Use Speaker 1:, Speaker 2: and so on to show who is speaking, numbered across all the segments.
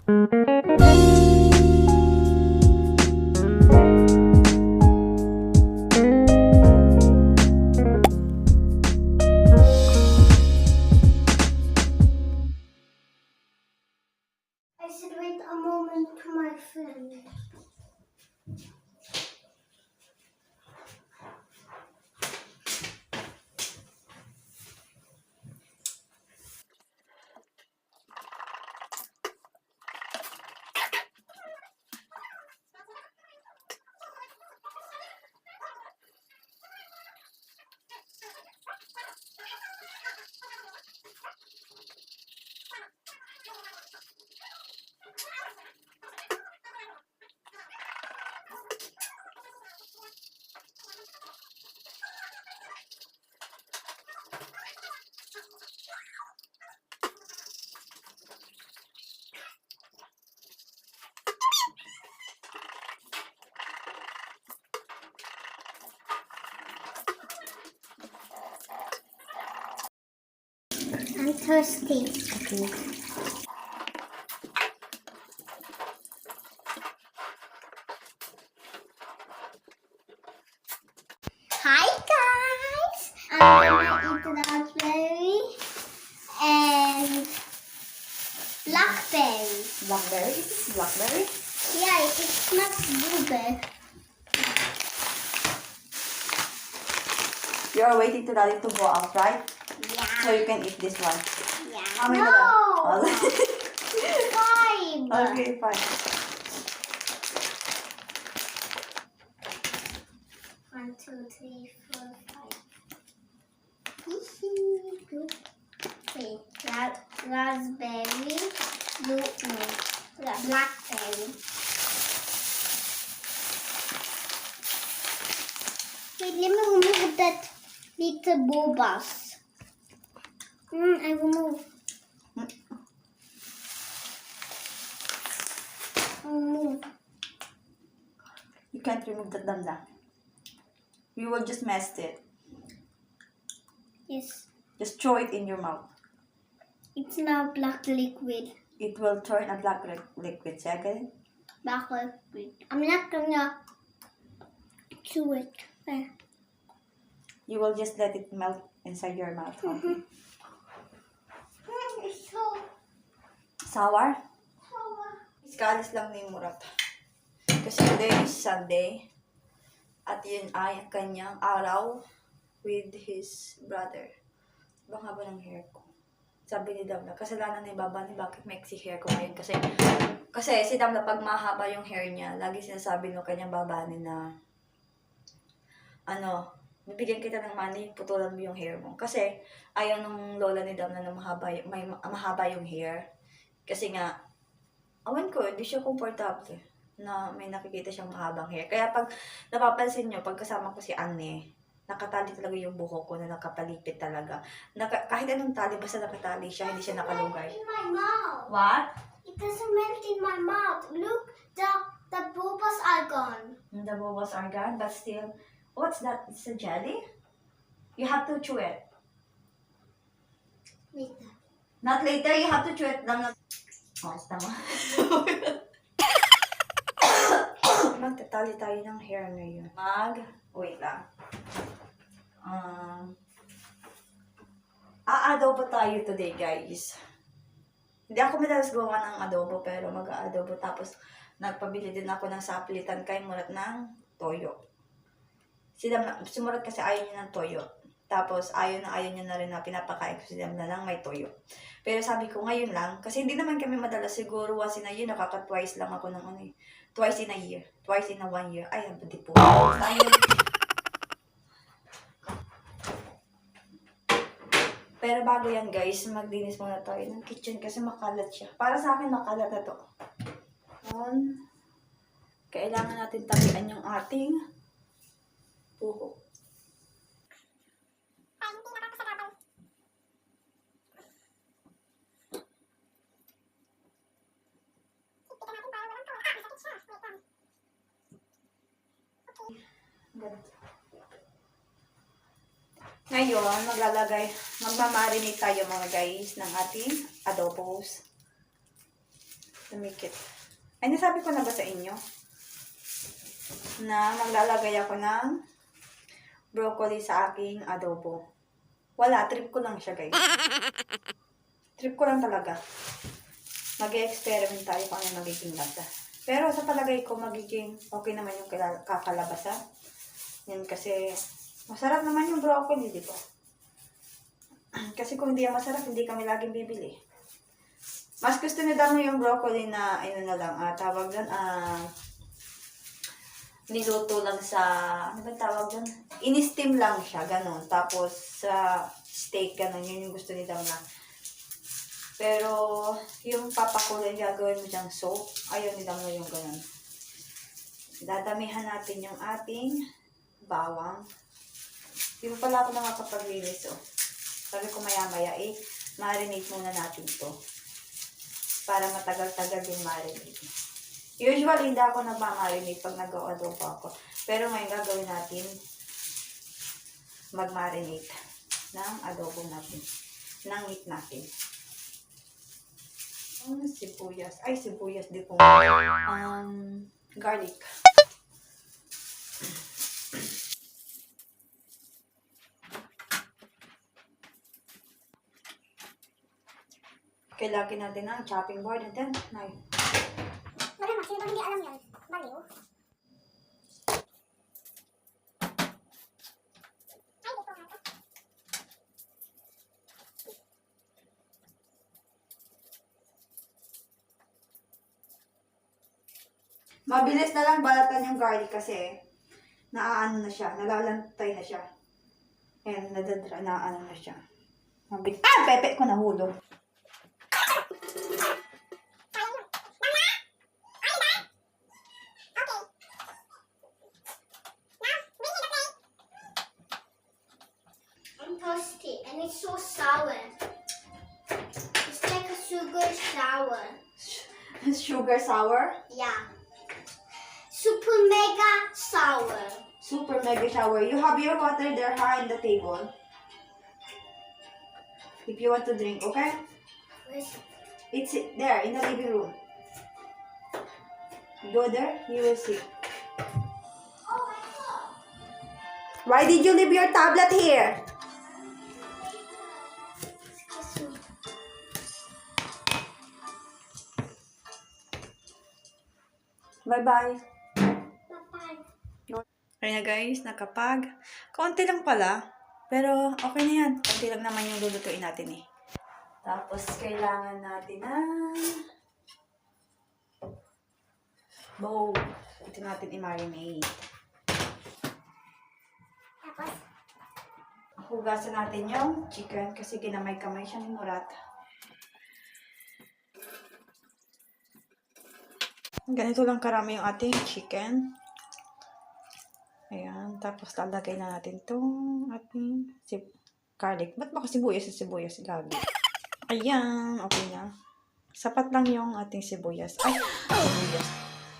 Speaker 1: I should wait a moment to my friend. I'm thirsty.
Speaker 2: Okay.
Speaker 1: Hi guys! I'm gonna eat raspberry and blackberry.
Speaker 2: Blackberry? Is this blackberry?
Speaker 1: Yeah, it's not blueberry.
Speaker 2: You are waiting to daddy to go out, right?
Speaker 1: Yeah.
Speaker 2: So you can eat this one.
Speaker 1: Yeah.
Speaker 2: How many
Speaker 1: No!
Speaker 2: na lang?
Speaker 1: 5.
Speaker 2: Okay, fine.
Speaker 1: 1, 2, 3, 4, 5. Wait, raspberry, blackberry. Wait, let me remove that little bobas. I remove. Remove.
Speaker 2: You can't remove the damda. You will just mess it.
Speaker 1: Yes,
Speaker 2: Just throw it in your mouth.
Speaker 1: it's now black liquid.
Speaker 2: It will turn a black liquid. Second.
Speaker 1: Black liquid. I'm not gonna chew it. There.
Speaker 2: You will just let it melt inside your mouth. Okay?
Speaker 1: It's so
Speaker 2: Sour?
Speaker 1: sour.
Speaker 2: Iskalis lang ni Murat. Kasi today is Sunday. At yun ay ang kanyang araw with his brother. Ibang haba ng hair ko. Sabi ni Damla, kasalanan ni Baba ni bakit maiksi hair ko ngayon. Kasi si Damla pag mahaba yung hair niya, lagi sinasabi ng kanyang babani na bibigyan kita ng money, putulan mo yung hair mo. Kasi ayaw nung lola ni Damla na mahaba yung hair. Kasi nga, awan ko, hindi siya komportable na may nakikita siyang mahabang hair. Kaya pag napapansin nyo, pag kasama ko si Anne, nakatali talaga yung buhok ko na nakapalipit talaga. Kahit anong tali, basta nakatali siya, hindi siya nakalugay.
Speaker 1: In my mouth.
Speaker 2: What?
Speaker 1: It doesn't melt in my mouth. Look, the bubbles are gone.
Speaker 2: The bubbles are gone, but still, what's that? It's a jelly? You have to chew it.
Speaker 1: Later.
Speaker 2: Not later, you have to chew it. Oh, tama. Magtatali tayo ng hair ngayon. Wait lang. Adobo tayo today, guys. Hindi ako madalas gawa ng adobo, pero mag-adobo. Tapos, nagpabili din ako ng saplitan kay Murat ng toyo. Si Murat kasi ayaw niya ng toyo. Tapos, ayaw niya na rin na pinapakain ko si Damla lang may toyo. Pero sabi ko, ngayon lang, kasi hindi naman kami madalas, siguro once in a year, nakaka-twice lang ako ng twice in a year. Twice in a 1 year. Ay, ang pati po. Pero bago yan, guys, maglinis muna tayo ng kitchen kasi makalat siya. Para sa akin, makalat na to. Kailangan natin tabian yung ating buhok. Ngayon, magmamarinate tayo mga guys ng ating adobos. Tumikit. Ay, nasabi ko na ba sa inyo na maglalagay ako ng broccoli sa aking adobo? Wala, trip ko lang siya, guys. Trip ko lang talaga. Mag-experiment tayo kung ano magiging lasa. Pero sa palagay ko, magiging okay naman yung kakalabasan. Yan kasi, masarap naman yung broccoli, di ba? Kasi kung hindi yan masarap, hindi kami laging bibili. Mas gusto ni Damo yung broccoli na, ayun na lang, tawag doon, niluto lang sa, ano ba tawag doon? In-steam lang siya, ganun. Tapos, sa steak, ganun, yun yung gusto ni Damo na. Pero, yung papakulay, gagawin mo dyang soap, ayaw ni Damo yung ganun. Dadamihan natin yung ating bawang. Di ba pala ako nakakapaglinis, oh. Sabi ko maya-maya, marinate muna natin to. Para matagal-tagal yung marinate. Usually, hindi ako nagmamarinate pag nag-adobo ako. Pero ngayon gagawin natin mag-marinate ng adobo natin. Ng meat natin. Sibuyas. Ay, sibuyas. Di po. Garlic. Kailangan natin ng chopping board and then knife.
Speaker 1: Malamang, sino ba hindi alam yan? Baliw. Ay, dito nga ito.
Speaker 2: Mabilis na lang balatan yung garlic kasi naaano na siya, nalalantay na siya. And naano na siya. Mabilis. Pepe ko nahulog.
Speaker 1: Toasty and it's so sour. It's like a sugar sour.
Speaker 2: Sugar sour?
Speaker 1: Yeah. Super mega sour.
Speaker 2: Super mega sour. You have your water there high on the table. If you want to drink, okay?
Speaker 1: Where's it?
Speaker 2: It's there in the living room. Go there, you will see.
Speaker 1: Oh my God.
Speaker 2: Why did you leave your tablet here?
Speaker 1: Excuse me.
Speaker 2: Bye-bye.
Speaker 1: Bye-bye.
Speaker 2: Ayun na guys, nakapag. Kaunti lang pala. Pero okay na yan. Kaunti lang naman yung lulutuin natin eh. Tapos kailangan natin ng bowl. Ito natin i-marinate.
Speaker 1: Tapos,
Speaker 2: Hugasan natin yung chicken kasi ginamay-kamay siya ni Murat. Ganito lang karami yung ating chicken. Ayan. Tapos lalagay na natin itong ating garlic. Ba't ba kasi sibuyas? Gabi. Ayan. Okay na. Sapat lang yung ating sibuyas. Ay! Sibuyas.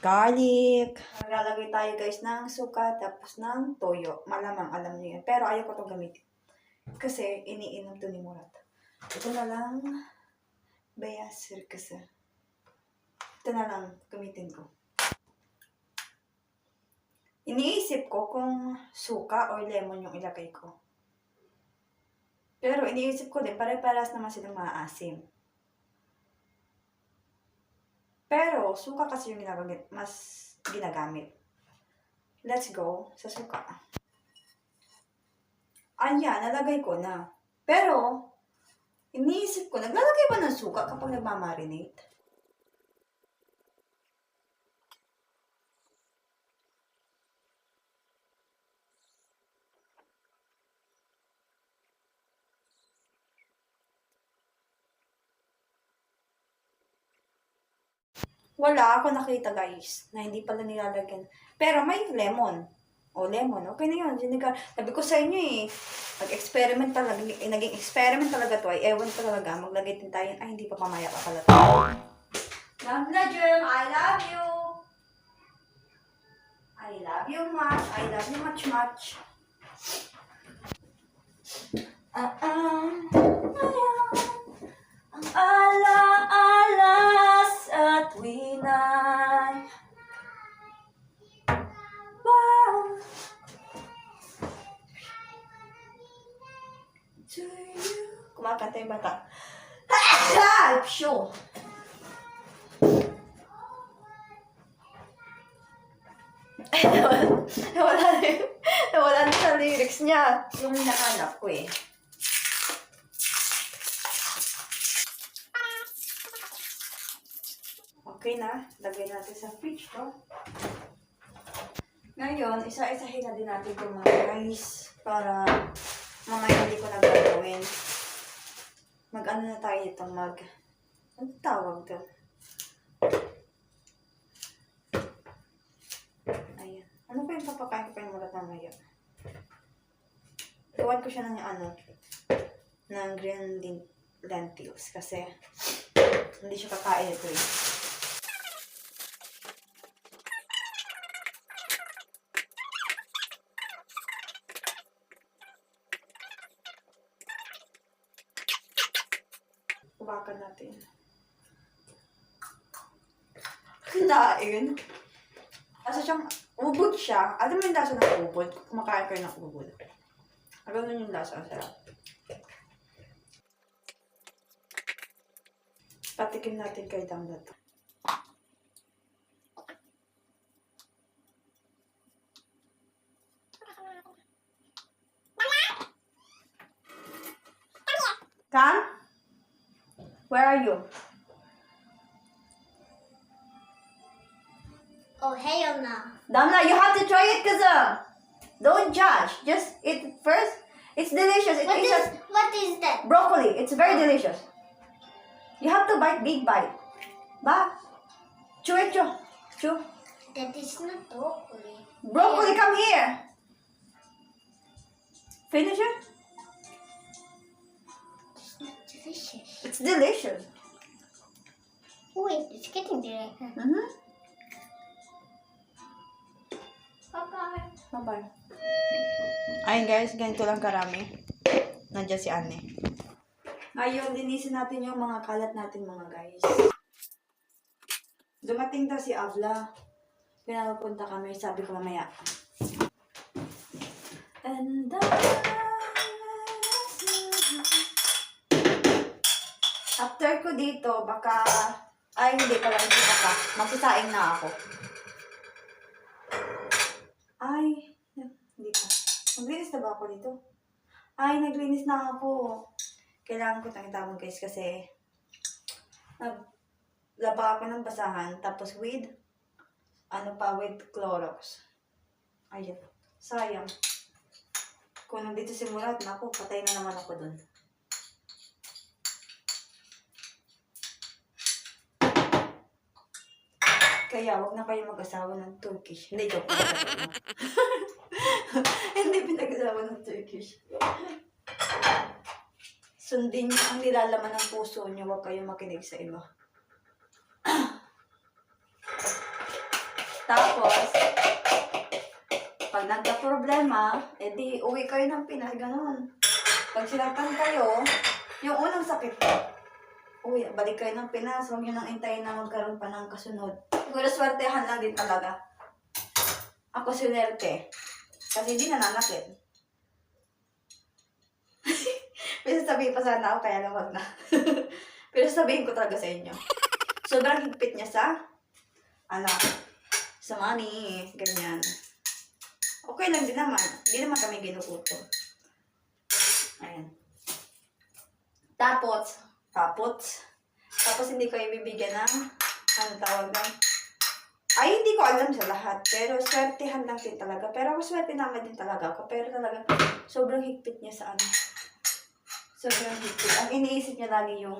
Speaker 2: Garlic. Lalagay tayo guys ng suka tapos ng toyo. Malamang alam niyo yun. Pero ayaw ko itong gamitin. Kasi iniinom to ni Murat. Ito na lang. Bayasir kasi. Ito na lang gamitin ko. Iniisip ko kung suka o lemon yung ilagay ko. Pero iniisip ko din, pare-paras naman silang maaasim. Pero suka kasi yung mas ginagamit. Let's go sa suka. Ayan, nalagay ko na. Pero, iniisip ko, naglalagay ba ng suka kapag nagmamarinate? Wala ako nakita guys, na hindi pala nilalagyan. Pero may lemon. O lemon, okay na yun. Sabi ko sa inyo eh, nag-experiment talaga, naging experiment talaga to ay ewan ko talaga, maglagay din tayo. Ay, hindi pa mamaya pa pala tayo. Love na Germ, I love you. I love you much. I love you much. Ayan. Ang ala-ala sa yung bata. Ah! Psyo! Nawala na sa lyrics niya. Yung nahanap ko eh. Okay na. Lagay natin sa fridge to. Ngayon, isa-isahin na din natin itong mga guys para mamaya hindi ko na gagawin. Mag-ano na tayo ito, ano tawag doon? Ayan. Ano pa yung papakain ko pa yung mulat mamaya? Iwan ko siya ng green lentils kasi hindi siya kakain ito eh. Kubakan natin. Kinain. Kasi siyang ubod siya. Alam mo yung lasa ng ubod? Kumakain kayo ng ubod. Alam mo yung lasa. Ang sarap. Patikim natin kay Damla to. Come? Where are you?
Speaker 1: Oh, hell no.
Speaker 2: Damla, you have to try it, Kaza. Don't judge. Just eat it first. It's delicious.
Speaker 1: What is that?
Speaker 2: Broccoli. It's very delicious. You have to bite big bite. Ba? Chew it, chew. Chew.
Speaker 1: That is not broccoli.
Speaker 2: Broccoli, come here. Finish it.
Speaker 1: It's not delicious.
Speaker 2: It's delicious.
Speaker 1: Wait, it's getting there.
Speaker 2: Mm-hmm.
Speaker 1: Bye-bye.
Speaker 2: Bye-bye. Ayun guys, ganito lang karami. Nandiyan si Anne. Ngayon, linisin natin yung mga kalat natin mga guys. Dumating daw si Avla. Pinapunta kami, sabi ko mamaya. And after ko dito, baka... Ay, hindi pala, hindi baka. Magsasaing na ako. Ay, hindi pa. Naglinis na ba ako dito? Ay, naglinis na ako. Kailangan ko tangitawag guys kasi naglaba ako ng basahan tapos with Clorox. Ayun. Sayang. Kung nandito si Murat, naku, patay na naman ako dun. Kaya, wag na kayo mag-asawa ng Turkish. Hindi, joke. Hindi pinag-asawa ng Turkish. Sundin niyo ang nilalaman ng puso niyo. Huwag kayong makinig sa iba. Tapos, pag nagka-problema, edi uwi kayo ng Pinas, ganun. Pag sinaktan kayo, yung unang sakit ko, uwi, balik kayo ng Pinas, huwag niyo nang intayin na magkaroon pa ng kasunod. Siguro swertehan lang din talaga. Ako sinerte. Kasi hindi nananakit. Pero sabihin pa sana ako, kaya lang wag na. Pero sabihin ko talaga sa inyo. Sobrang higpit niya sa money, ganyan. Okay lang din naman. Hindi naman kami ginukuto. Ayan. Tapos hindi kayo bibigyan ng, tawag lang? Ay, hindi ko alam sa lahat. Pero swertihan lang din talaga. Pero ako swerte naman din talaga ako. Pero talaga, sobrang higpit niya sa sobrang higpit. Ang iniisip niya lagi yung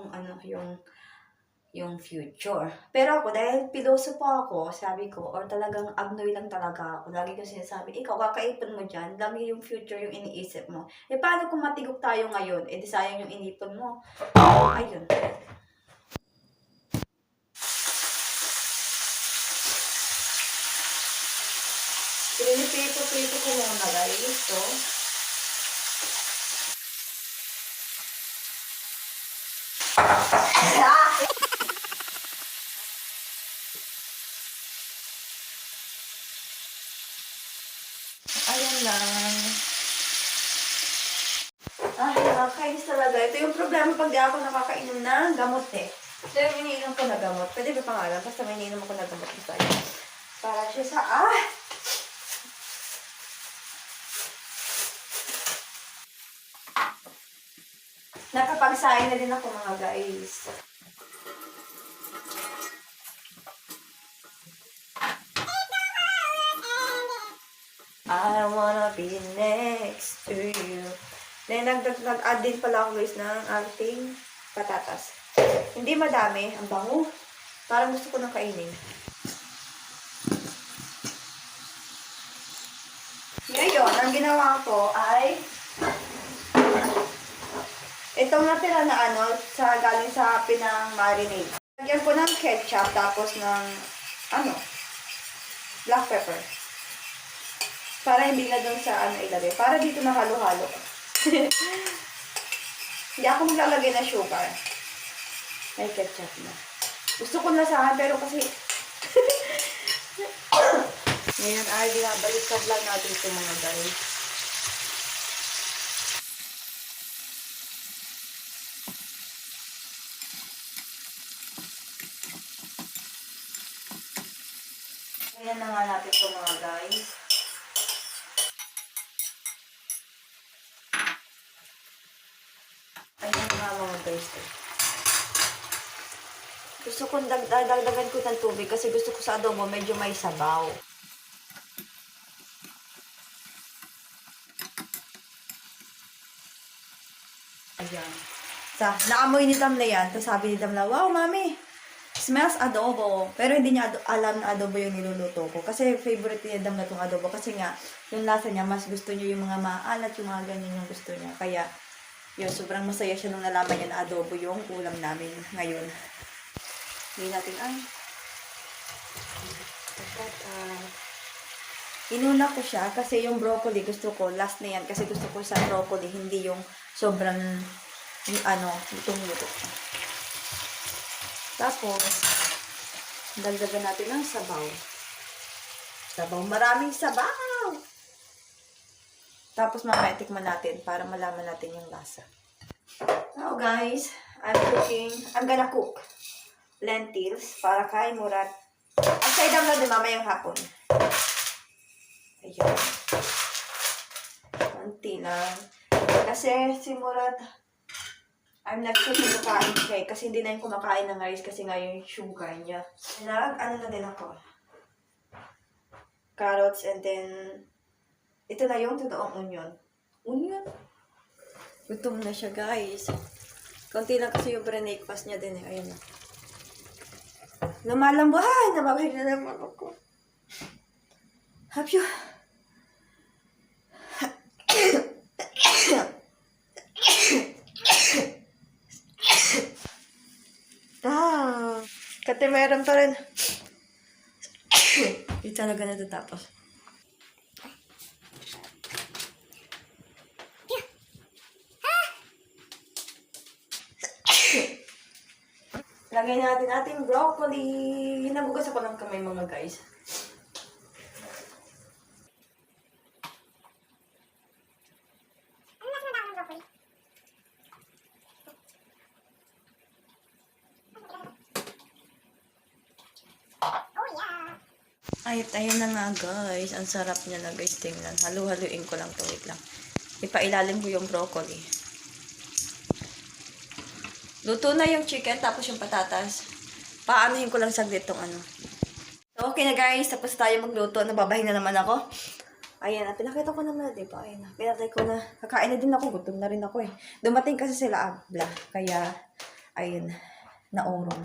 Speaker 2: future. Pero ako, dahil piloso po ako, sabi ko, or talagang agnoy lang talaga ako. Lagi ko sinasabi, ikaw, kakaipon mo dyan. Lagi yung future yung iniisip mo. Eh, paano kung matigok tayo ngayon? Eh, di sayang yung inipon mo. Ayun. Pinipito ko muna, guys. Ito. Ayan lang. Ay, Nakakainis talaga. Ito yung problema pag di ako nakakainom ng gamot eh. Ito yung iniinom ko na gamot. Pwede ba pangalan? Basta may iniinom ako na gamot. Basta yun. Para siya sa... Nakapagsaing na din ako mga guys. I wanna be next to you. Then, nag-add din pala ako guys ng ating patatas. Hindi madami. Ang bango. Parang gusto ko nang kainin. Ngayon, ang ginawa ko ay itong natira na galing sa pinang marinade. Lagyan ko ng ketchup tapos ng black pepper. Para hindi na doon sa ilagay. Para dito na halo-halo. Hindi ako maglalagay na sugar. May ketchup na. Gusto ko lasahan pero kasi ngayon ay binabaliktad lang natin ito mga guys. Ngayon na nga natin ito mga guys. Ayan nga mga guys. Gusto kong dagdagan ko ng tubig kasi gusto ko sa adobo medyo may sabaw. Ayan. Naamoy ni Damla yan. Tapos sabi ni Damla, wow mami, smells adobo. Pero hindi niya alam na adobo yung niluluto ko. Kasi favorite niya Damla itong adobo. Kasi nga, yung lasa niya, mas gusto niya yung mga maalat, yung mga ganyan yung gusto niya. Kaya, yun, sobrang masaya siya nung nalaman niya na adobo yung ulam namin ngayon. Hindi natin, inuna ko siya kasi yung broccoli gusto ko, last na yan. Kasi gusto ko sa broccoli, hindi yung sobrang, lutong-luto. Tapos, dagdagan natin ng sabaw. Maraming sabaw! Tapos mamaya tikman natin para malaman natin yung lasa. Now guys, I'm gonna cook lentils para kay Murat. Ang saydam na din mamayang hapon. Ayan. Konti lang. Kasi si Murat, I'm not sure kung kumakain siya kasi hindi na yung kumakain ng rice kasi nga yung sugar niya. Na din ako. Carrots and then ito na yung totoong onion. Onion? Gutom na siya guys. Konti lang kasi yung breakfast niya din eh. Ayan na. Lumalambuhan! Nababay na naman ako. Hapyo. Kati meron pa rin. Hindi talaga natatapos. Lagay natin ating broccoli. Nabugas ako ng kamay mga guys. Ayun na nga guys. Ang sarap niya na guys. Tingnan. Halu-haluin ko lang to. Wait lang. Ipailalim ko yung broccoli. Luto na yung chicken tapos yung patatas. Paanohin ko lang saglit tong So, okay na guys. Tapos tayo magluto. Nababahin na naman ako. Ayan na. Pinakita ko naman na diba? Ayan na. Pinatay ko na. Kakain na din ako. Gutom na rin ako eh. Dumating kasi sila abla. Kaya, ayun. Naurong.